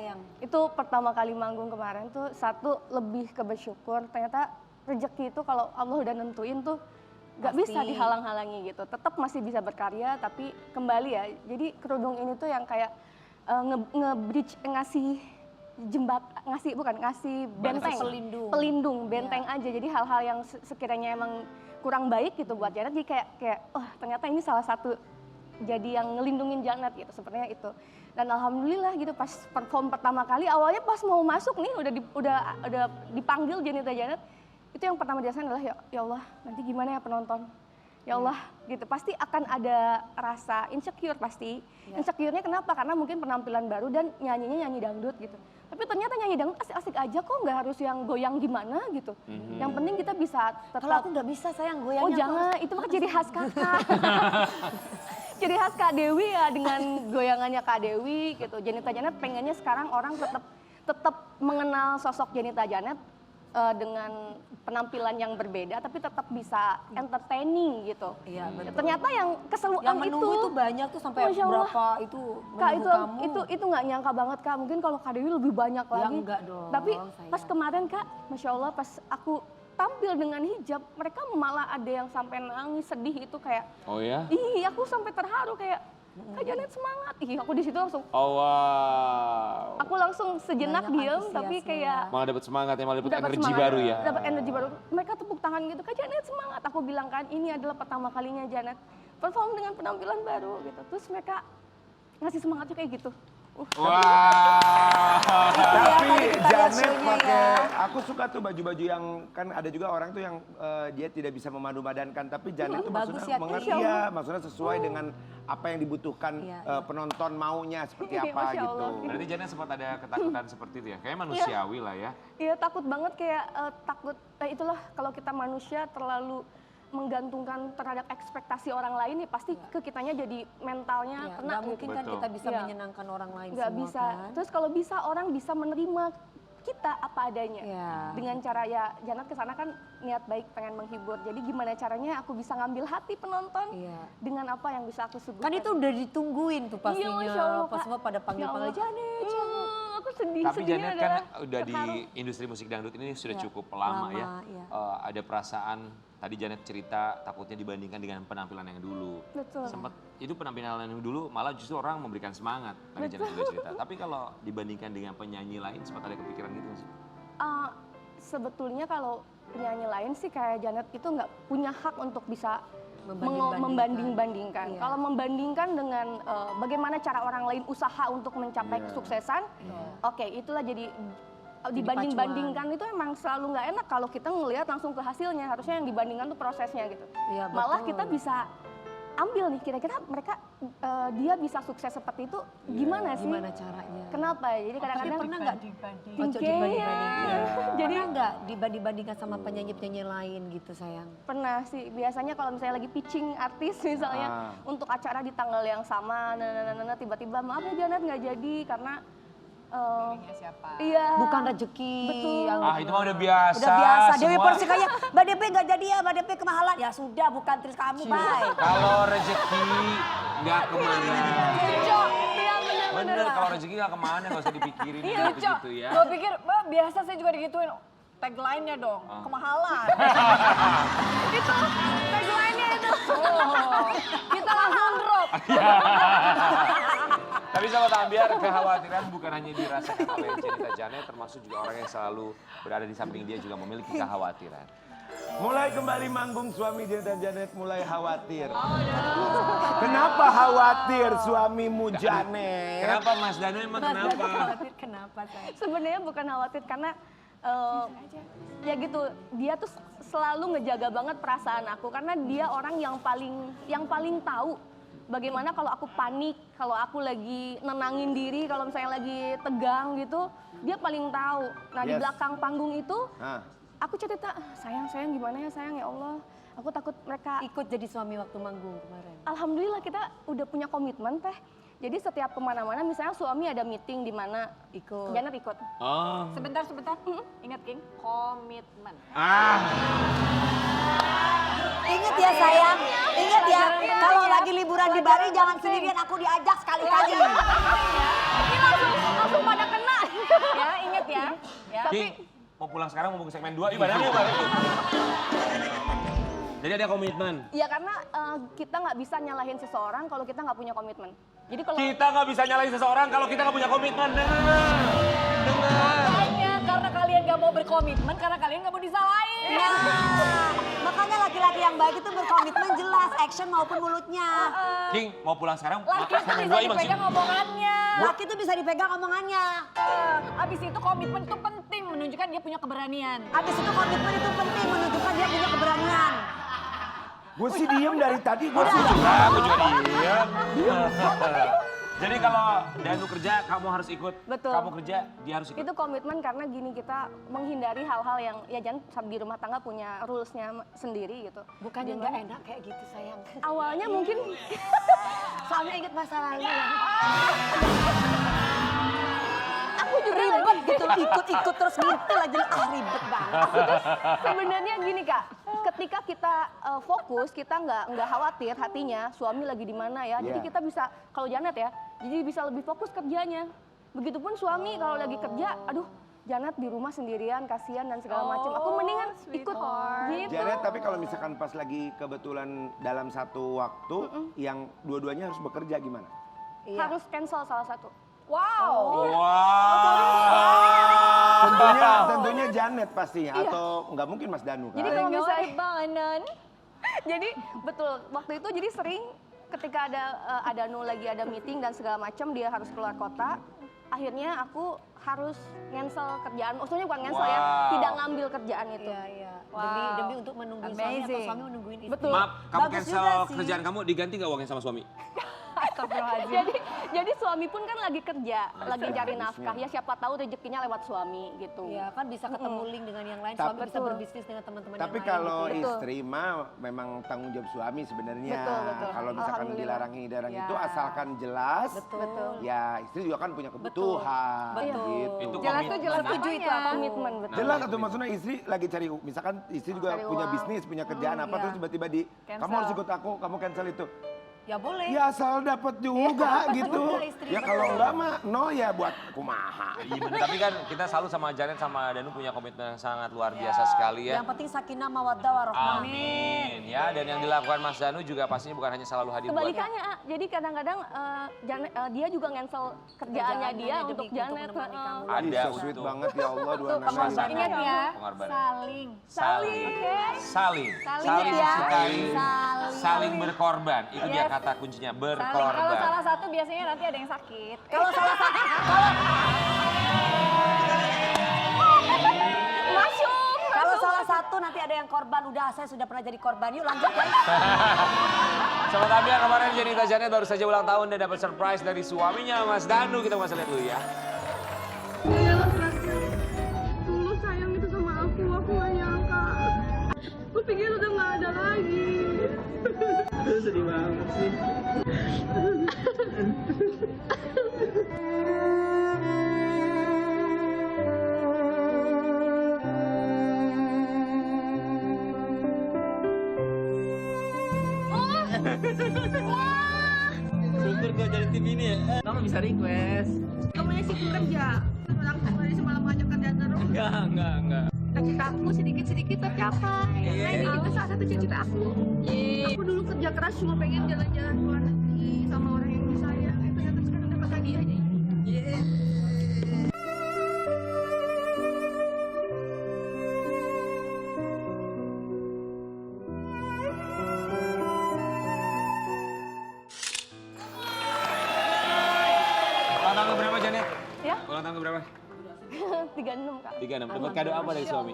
sayang? Itu pertama kali manggung kemarin tuh, satu lebih ke bersyukur, ternyata rezeki itu kalau Allah udah nentuin tuh gak bisa dihalang-halangi gitu. Tetap masih bisa berkarya, tapi kembali ya, jadi kerudung ini tuh yang kayak nge-bridge, ngasih benteng, pelindung benteng aja. Jadi hal-hal yang sekiranya emang kurang baik gitu buat Janet, jadi kayak oh ternyata ini salah satu jadi yang ngelindungin Janet gitu, sepertinya itu. Dan alhamdulillah gitu pas perform pertama kali, awalnya pas mau masuk nih udah dipanggil Janita Janet, itu yang pertama dirasain adalah ya Allah nanti gimana ya penonton. Ya Allah gitu, pasti akan ada rasa insecure pasti. Insecure-nya kenapa? Karena mungkin penampilan baru dan nyanyinya nyanyi dangdut gitu. Tapi ternyata nyanyi dangdut asik-asik aja kok, nggak harus yang goyang gimana gitu. Yang penting kita bisa tetap. Kalau aku nggak bisa sayang goyangnya. Oh jangan, itu mah ciri khas kakak. Ciri khas Kak Dewi ya, dengan goyangannya Kak Dewi gitu. Janita Janet pengennya sekarang orang tetap mengenal sosok Janita Janet dengan penampilan yang berbeda, tapi tetap bisa entertaining gitu. Iya, betul. Ternyata yang keseruan yang menunggu itu banyak tuh sampai berapa itu Kak, kamu. itu nggak nyangka banget Kak. Mungkin kalau Kak Dewi lebih banyak Ya, lagi. enggak dong, Tapi sayang. pas kemarin Kak, Masya Allah pas aku tampil dengan hijab, mereka malah ada yang sampai nangis sedih itu kayak. Oh ya? Ih, aku sampai terharu kayak Kak Janet semangat. Ih, aku di situ langsung. Oh wow. Aku langsung sejenak Banyak diem, tapi kayak Malah dapat semangat ya, malah dapat dapat energi semangat, baru ya. Dapat energi baru. Mereka tepuk tangan gitu, Kak Janet semangat. Aku bilang kan, ini adalah pertama kalinya Janet perform dengan penampilan baru gitu. Terus mereka ngasih semangatnya kayak gitu. Wah. Tapi Janet pakai, aku suka tuh baju-baju yang kan ada juga orang tuh yang dia tidak bisa memadu-madankan, tapi Janet tuh Bagus maksudnya ya, mengerti Masya Allah. maksudnya sesuai dengan apa yang dibutuhkan penonton maunya seperti Iya, apa Masya gitu. Allah. Berarti Janet sempat ada ketakutan seperti itu ya? Kayaknya manusiawi lah ya. Iya takut banget kayak takut, itulah kalau kita manusia terlalu menggantungkan terhadap ekspektasi orang lain ya pasti ke kitanya jadi mentalnya kena Nggak gitu. mungkin kan Betul. kita bisa Iya. menyenangkan orang lain Nggak semua bisa. kan. Terus kalau bisa orang bisa menerima kita apa adanya. Iya. Dengan cara ya Janet kesana kan niat baik pengen menghibur. Jadi gimana caranya aku bisa ngambil hati penonton dengan apa yang bisa aku suguhkan. Kan itu udah ditungguin tuh pastinya. Iya, Masya Allah, pas Kak. semua pada panggil-panggil Ya Allah. Janet. Aku sedih. Tapi sedihnya Janet kan adalah udah di terharu. industri musik dangdut ini sudah Iya, cukup lama ya. iya. Ada perasaan, tadi Janet cerita takutnya dibandingkan dengan penampilan yang dulu. Betul. Sempat itu penampilan yang dulu malah justru orang memberikan semangat. Tadi Janet juga cerita. Tapi kalau dibandingkan dengan penyanyi lain sempat ada kepikiran gitu nggak sih? Sebetulnya kalau penyanyi lain sih kayak Janet itu nggak punya hak untuk bisa membanding-bandingkan. Iya. Kalau membandingkan dengan bagaimana cara orang lain usaha untuk mencapai kesuksesan, oke, itulah jadi dibanding-bandingkan itu emang selalu nggak enak kalau kita ngelihat langsung ke hasilnya. Harusnya yang dibandingkan tuh prosesnya gitu. Iya, Malah betul. kita bisa ambil nih kira-kira mereka dia bisa sukses seperti itu gimana sih? Gimana caranya? Kenapa? Jadi kadang-kadang pernah nggak Jadi pernah nggak dibanding-bandingkan sama penyanyi-penyanyi lain gitu sayang? pernah sih, biasanya kalau misalnya lagi pitching artis misalnya untuk acara di tanggal yang sama, tiba-tiba maaf ya Janet nggak jadi karena iya Bukan rezeki. Betul. Yang Itu mah udah biasa. Udah biasa. Dewi semua. Persik aja, Mbak Dewi nggak jadi ya, Mbak Dewi kemahalan. Ya sudah, bukan terus kamu, bye. Kalau rezeki nggak kemana. iya benar-benar. Bener, kalau rezeki nggak kemana nggak usah dipikirin gitu ya. Gue pikir, Mbak biasa saya juga digituin. Tagline-nya dong, kemahalan. Itu tagline-nya itu. Kita langsung drop. Tapi sahabat Ambiar, kekhawatiran bukan hanya dirasakan oleh Janita Janet, termasuk juga orang yang selalu berada di samping dia juga memiliki kekhawatiran. Mulai kembali manggung suami Janita Janet mulai khawatir. Kenapa khawatir suamimu Janet? Kenapa Mas Danu emang kenapa? Kenapa sayang? Sebenarnya bukan khawatir karena ya gitu, dia tuh selalu ngejaga banget perasaan aku karena dia orang yang paling tahu bagaimana kalau aku panik, kalau aku lagi nenangin diri, kalau misalnya lagi tegang gitu, dia paling tahu. Nah di belakang panggung itu, aku cerita, sayang gimana ya sayang ya Allah, aku takut mereka. Ikut jadi suami waktu manggung kemarin. Alhamdulillah kita udah punya komitmen teh. Jadi setiap kemana-mana, misalnya suami ada meeting di mana, Ikut. Janet ikut. Oh. Sebentar. Ingat King, komitmen. Ingat ya sayang, ingat ya. Kalau lagi liburan di Bali jangan sendirian, aku diajak sekali-kali. Ini langsung pada kena Ya, inget ya. Ya. King, mau pulang sekarang mau ke segmen 2, yuk badannya yuk. Jadi ada komitmen. Ya karena kita nggak bisa nyalahin seseorang kalau kita nggak punya komitmen. Jadi kalau Kita nggak bisa nyalahin seseorang kalau kita nggak punya komitmen. Dengar. Makanya karena kalian gak mau berkomitmen, karena kalian gak mau disalahin. Nah, makanya laki-laki yang baik itu berkomitmen jelas, action maupun mulutnya. King, mau pulang sekarang? Laki itu segmen bisa 2 yuk dipegang omongannya. Laki itu bisa dipegang omongannya. Abis itu komitmen itu penting, menunjukkan dia punya keberanian. Habis itu komitmen itu penting, menunjukkan dia punya keberanian. Gue sih diem dari tadi, gue sih Aku juga diam. Jadi kalau Danu kerja, kamu harus ikut. Betul. Kamu kerja, dia harus ikut. itu komitmen karena gini kita menghindari hal-hal yang ya jangan di rumah tangga punya rulesnya sendiri gitu. Bukannya nggak enak kayak gitu sayang. Awalnya mungkin Soalnya inget masa lalu ya. aku juga Ribet gitu, ikut-ikut terus gitu aja. Ribet banget. sebenarnya gini Kak, ketika kita fokus, kita nggak khawatir hatinya suami lagi di mana ya. Jadi Iya. kita bisa kalau Janet ya, jadi bisa lebih fokus kerjanya. Begitupun suami kalau lagi kerja, aduh Janet di rumah sendirian, kasihan dan segala macam. Aku mendingan ikut gitu. Janet, tapi kalau misalkan pas lagi kebetulan dalam satu waktu yang dua-duanya harus bekerja gimana? Harus cancel salah satu. Wow. Tentunya Janet pastinya, Iya. atau nggak mungkin Mas Danu kan? Jadi kalau misalnya jadi betul waktu itu jadi sering ketika ada Nu lagi ada meeting dan segala macam dia harus keluar kota. Akhirnya aku harus cancel kerjaan. Maksudnya bukan cancel ya, Wow. tidak ngambil kerjaan itu. Iya, iya. Wow. Demi untuk menungguin suami atau Amazing. suami menungguin istri. Betul. Maaf, kamu Bagus cancel juga sih. kerjaan kamu, diganti nggak uangnya sama suami? jadi suami pun kan lagi kerja, lagi cari nafkah. Ya siapa tahu rezekinya lewat suami gitu. Iya kan bisa ketemu link dengan yang lain, Tapi- suami bisa berbisnis dengan teman-teman yang Tapi lain. kalau gitu. Betul. istri mah memang tanggung jawab suami sebenarnya. Betul, betul. Kalau misalkan Alhamdulillah. dilarang Ya. itu asalkan jelas. Betul. Ya istri juga kan punya kebutuhan. Betul. Gitu. Itu Jelas tuh komitmen. jelas Setuju itu apanya? aku. Komitmen betul. Jelas atau maksudnya istri lagi cari, misalkan istri juga Cari punya uang. bisnis, punya kerjaan apa, iya. terus tiba-tiba Cancel. kamu harus ikut aku, kamu cancel itu. Ya boleh. Ya asal dapat juga gitu. juga istri, Ya betul. kalau enggak mah no ya buat kumaha. Iya bener, tapi kan kita selalu sama Janet sama Danu punya komitmen yang sangat luar biasa sekali ya. Yang penting sakinah mawaddah warahmah. Amin. Ya, dan yang dilakukan Mas Danu juga pastinya bukan hanya selalu hadir buat Kebalikannya, jadi kadang-kadang dia juga cancel kerjaannya dia demi untuk untuk Janet. menemani kamu. Ada Ih, so sweet untuk banget ya Allah dua anak pengorbanan. ini. Ingat ya, Pengorbanan. saling. Saling. Saling. Saling ya. mencintai, Saling. saling berkorban. Itu dia Yes. kata kuncinya, Saling. Kalau berkorban. salah satu biasanya nanti ada yang sakit. Kalau salah satu, kalau salah satu nanti ada yang korban. Udah saya sudah pernah jadi korban. Yuk lanjut guys. Sobat Ambiar, kemarin Jenita Janet baru saja ulang tahun dan dapat surprise dari suaminya Mas Danu. Kita masih lihat dulu ya. Dia laki-laki tulus sayang itu sama aku gak nyangka. Aku pikir udah gak ada lagi. Sedih banget sih. Syukur kau jadi tim ini ya. Kamu bisa request. Kamu yang sibuk kerja. Orang dari semalam ngajak kerja terus. Enggak. Cita aku sedikit-sedikit tercapai. Nah ini juga salah satu cita aku. Aku dulu kerja keras cuma pengen jalan-jalan ke luar negeri sama orang yang disayang. Ternyata sekarang dapat lagi aja. Ulang tahun berapa Janet? Ya, Ulang tahun berapa? 36 Kak. 36. Dapat kado apa dari suami?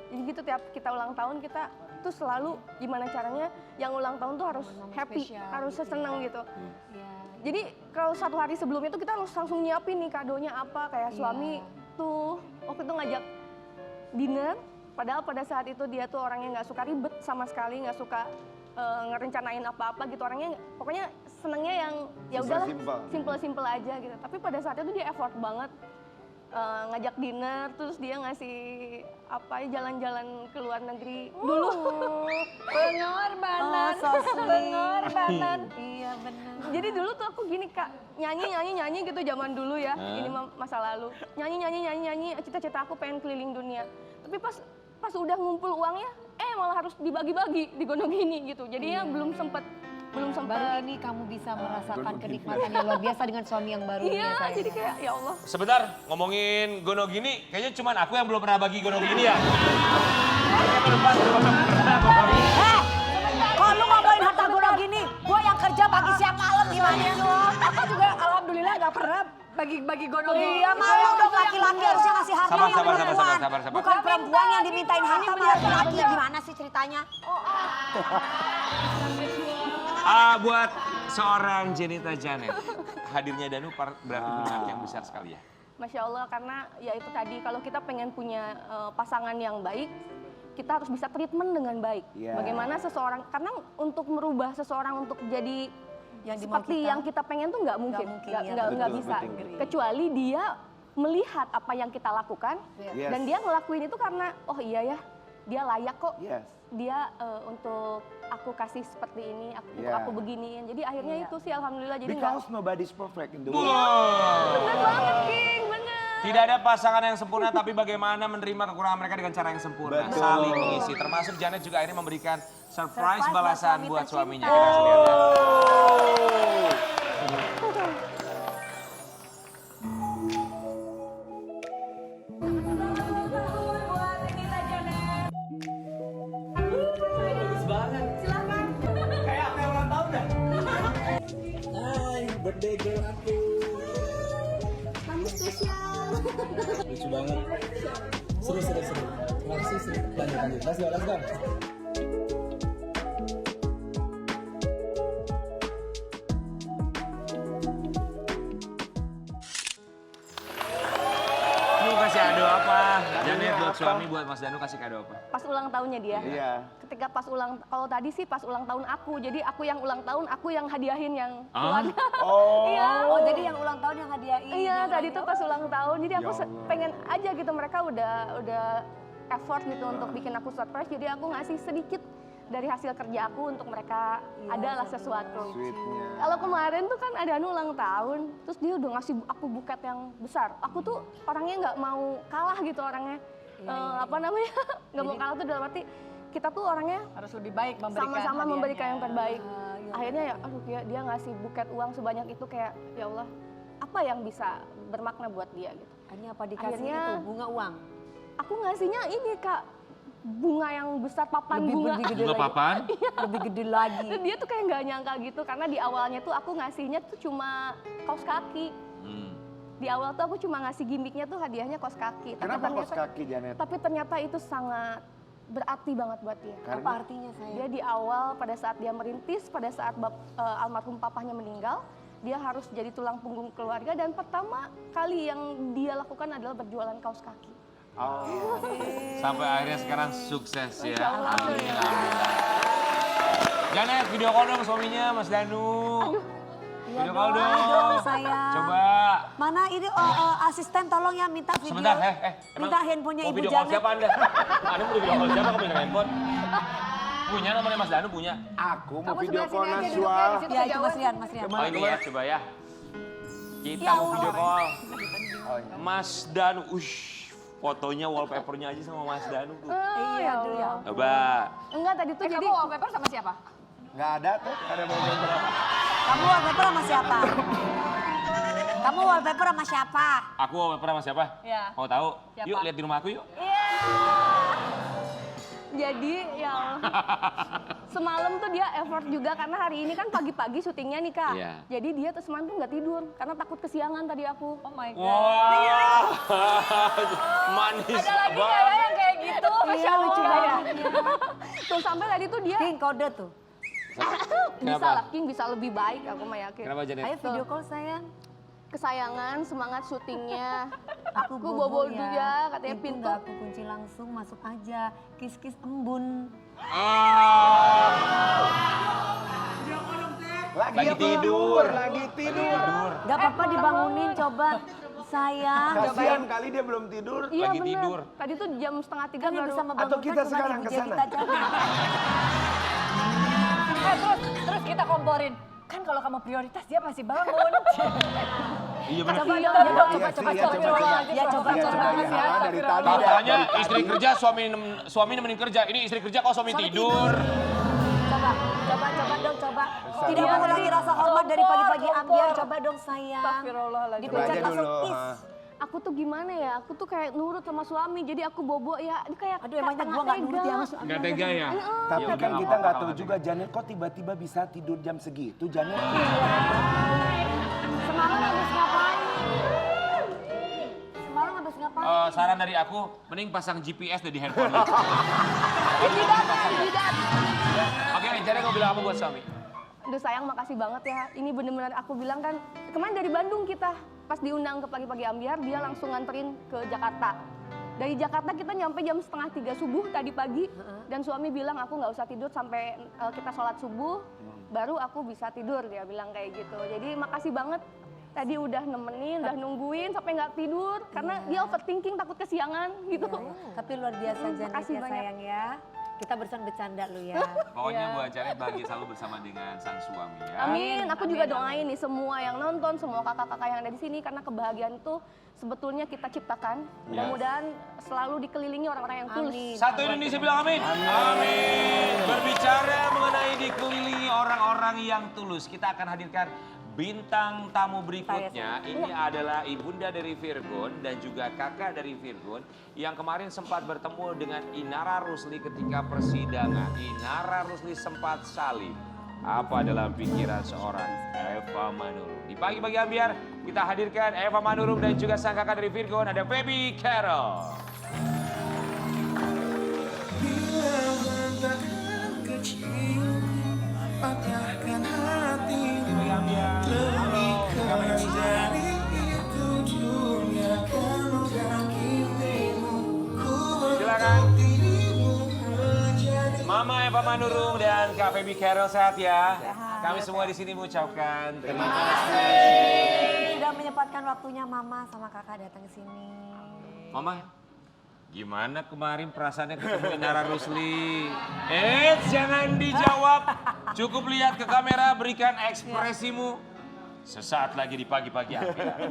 Jadi gitu tiap kita ulang tahun kita tuh selalu gimana caranya yang ulang tahun tuh harus happy, harus senang gitu. Jadi kalau satu hari sebelumnya tuh kita harus langsung nyiapin nih kadonya apa, kayak suami tuh waktu itu ngajak dinner, padahal pada saat itu dia tuh orangnya nggak suka ribet sama sekali, nggak suka ngerencanain apa-apa gitu, orangnya pokoknya senengnya yang ya udahlah simple aja gitu. Tapi pada saat itu dia effort banget. Ngajak dinner, terus dia ngasih apa jalan-jalan ke luar negeri dulu. Pengorbanan. Oh, so sweet. Pengorbanan. Iya Jadi dulu tuh aku gini Kak, nyanyi gitu zaman dulu ya. Ini masa lalu. Nyanyi, cita-cita aku pengen keliling dunia. Tapi pas udah ngumpul uangnya, malah harus dibagi-bagi, digonong-gini gitu. Jadinya belum sempet. Baru ini kamu bisa merasakan kenikmatan yang luar biasa dengan suami yang baru ini. Iya, jadi kayak ya Allah. Sebentar, ngomongin gono gini, kayaknya cuma aku yang belum pernah bagi gono gini ya. Kalau lu ngomongin harta gono gini, gue yang kerja pagi siang malam gimana lu? Aku juga alhamdulillah gak pernah bagi gono. Iya, malu dong laki-laki harusnya ngasih harta yang perempuan. Sabar. Bukan perempuan yang dimintain harta sama laki-laki. Gimana sih ceritanya? Buat seorang Jenita Janet, hadirnya Danu berarti punya arti yang besar sekali ya. Masya Allah, karena ya itu tadi, kalau kita pengen punya pasangan yang baik, kita harus bisa treatment dengan baik. Bagaimana seseorang, karena untuk merubah seseorang untuk jadi seperti yang kita pengen tuh nggak mungkin, nggak bisa. Kecuali dia melihat apa yang kita lakukan, dan dia ngelakuin itu karena, oh iya ya, dia layak kok. Dia untuk aku kasih seperti ini, untuk aku beginiin. Jadi akhirnya itu sih alhamdulillah. Jadi Because nobody's perfect in the world. Bener banget, King, bener. Tidak ada pasangan yang sempurna, tapi bagaimana menerima kekurangan mereka dengan cara yang sempurna. Betul. Saling mengisi. Termasuk Janet juga akhirnya memberikan surprise balasan buat suaminya. Kita kasih lihat ya. Birthday girl aku. Kamu spesial. Lucu banget. Seru. Terima kasih, seru. Lanjut. Let's go. Mau kasih kado apa? Janet buat suami, buat Mas Danu kasih kado apa? Pas ulang tahunnya dia. Iya. Ketika kalau tadi sih pas ulang tahun aku, jadi aku yang ulang tahun, aku yang hadiahin yang keluarga. Iya. Oh, jadi yang ulang tahun yang hadiahin. Iya, tadi tuh pas ulang tahun, jadi aku Ya Allah. pengen aja gitu, mereka udah effort gitu untuk bikin aku surprise, jadi aku ngasih sedikit dari hasil kerja aku untuk mereka adalah sesuatu. Sweetnya. Kalau kemarin tuh kan ada ulang tahun, terus dia udah ngasih aku buket yang besar. Aku tuh orangnya nggak mau kalah gitu orangnya. Apa namanya? Nggak mau kalah tuh dalam arti kita tuh orangnya Harus lebih baik memberikan sama-sama hadiahnya. memberikan yang terbaik. Akhirnya ya, aduh dia ngasih buket uang sebanyak itu kayak ya Allah, apa yang bisa bermakna buat dia gitu. Hanya apa dikasih Akhirnya- itu bunga uang. Aku ngasihnya ini Kak, bunga yang besar, papan bunga. Lebih gede Bunga lagi. papan? Lebih gede lagi. Dan dia tuh kayak nggak nyangka gitu, karena di awalnya tuh aku ngasihnya tuh cuma kaos kaki. Di awal tuh aku cuma ngasih gimmicknya tuh hadiahnya kaos kaki. Kenapa kaos kaki, Janet? Tapi ternyata itu sangat berarti banget buat dia. Apa artinya saya? Dia di awal pada saat dia merintis, pada saat almarhum papahnya meninggal, dia harus jadi tulang punggung keluarga dan pertama kali yang dia lakukan adalah berjualan kaos kaki. Sampai akhirnya sekarang sukses ya. Amin. Janet, video call dong suaminya Mas Danu. Video call dong. Sayang. Coba. Mana ini asisten tolong ya minta video. Sebentar, Minta handphonenya mau Ibu video call Janet. siapa Anda? Anda mau video call siapa? Kamu minta handphone? Punya nomornya Mas Danu punya. Aku mau Kamu video sebelah call sini aja Naswa. duduknya, di situ Ya itu kejauhan. Mas Rian. Oh ini ya, coba ya. Kita mau video call. Mas Danu, fotonya wallpapernya aja sama Mas Danu tuh. Iya dulu ya. Coba. Enggak, tadi tuh jadi Kamu wallpaper sama siapa? Nggak ada tuh, nggak ada wallpaper. Kamu wallpaper sama siapa? Kamu wallpaper sama siapa? Aku wallpaper sama siapa? Iya. Mau tahu? Siapa? Yuk lihat di rumah aku yuk. Jadi ya semalam tuh dia effort juga karena hari ini kan pagi-pagi syutingnya nih Kak. Iya. Jadi dia tuh semalam tuh nggak tidur karena takut kesiangan tadi aku. Oh my God. Wah, manis Ada lagi banget. kayak yang kayak gitu. Iya lucu banget. Tuh sampai tadi tuh dia King kode tuh. bisa lah, King bisa lebih baik aku mah yakin. Kenapa Janet? Ayo video call sayang. Kesayangan, semangat syutingnya. Aku bobo dia, katanya Itu pintu. nggak aku kunci langsung, masuk aja. Kiss-kiss embun. Lagi tidur. Lagi tidur. Gak apa-apa dibangunin coba. Sayang. Kasihan kali dia belum tidur. Iya Lagi bener. tidur. Tadi tuh jam 2:30 Kan yang baru. bisa membangunkan Atau kita cuma sekarang Ibu ke Jenita sana. Janet. Terus kita komporin. Kan kalau kamu prioritas dia pasti bangun. Iya benar. Coba Iya, coba iya, coba iya, coba. Ya coba Iya, coba. iya, dari tadi. Katanya istri kerja, suami nemenin kerja. Ini istri kerja kok suami tidur. Coba dong coba. Tidak mengurangi rasa hormat dari pagi-pagi ambiar. Coba dong sayang. Astagfirullahaladzim. Coba aja Dipencet langsung dulu. is. Aku tuh gimana ya, aku tuh kayak nurut sama suami, jadi aku bobo ya, ini kayak Aduh emangnya gue gak nurut ya sama suami. Nggak tega ya? Tapi Ya udah, kan nggak kita nggak apa-apa, tahu nggak juga Janet kok tiba-tiba bisa tidur jam segitu Janet. Semalam habis ngapain? Semalam habis ngapain? Saran dari aku, mending pasang GPS deh di handphone. Oke, jadi mau bilang apa buat suami? Aduh sayang, makasih banget ya. Ini bener-bener aku bilang kan, kemarin dari Bandung kita, pas diundang ke Pagi-Pagi Ambiar, dia langsung nganterin ke Jakarta. Dari Jakarta kita nyampe jam 2:30 subuh tadi pagi, dan suami bilang aku nggak usah tidur sampai kita sholat subuh, baru aku bisa tidur, dia bilang kayak gitu. Jadi makasih banget, tadi udah nemenin, udah nungguin sampai nggak tidur, karena dia overthinking, takut kesiangan gitu. Tapi luar biasa Janet makasih ya banyak. sayang ya. Kita bercanda lu ya. Pokoknya buat Janet bahagia selalu bersama dengan sang suami ya. Amin. Aku juga doain nih semua yang nonton, semua kakak-kakak yang ada di sini, karena kebahagiaan itu sebetulnya kita ciptakan. Mudah-mudahan selalu dikelilingi orang-orang yang tulus. Satu Indonesia bilang amin. Amin. Berbicara mengenai dikelilingi orang-orang yang tulus, kita akan hadirkan bintang tamu berikutnya. Ini adalah ibunda dari Virgon dan juga kakak dari Virgon yang kemarin sempat bertemu dengan Inara Rusli ketika persidangan. Inara Rusli sempat salib. Apa dalam pikiran seorang Eva Manurum? Di Pagi-Pagi Ambiar kita hadirkan Eva Manurum dan juga sang kakak dari Virgon, ada Baby Carol. Bila bentakan kecil patahkan hatimu, lebih keras dari itu dunia kan menghakimimu. Ku Silakan. dirimu menjadi Mama Eva Manurum dan Kak Baby Carol sehat ya. Kami semua di sini mengucapkan terima kasih. Sudah menyempatkan waktunya mama sama kakak datang ke sini. Mama, gimana kemarin perasaannya ketemu Inara Rusli? Jangan dijawab. Cukup lihat ke kamera, berikan ekspresimu. Sesaat lagi di Pagi-Pagi Ambiar.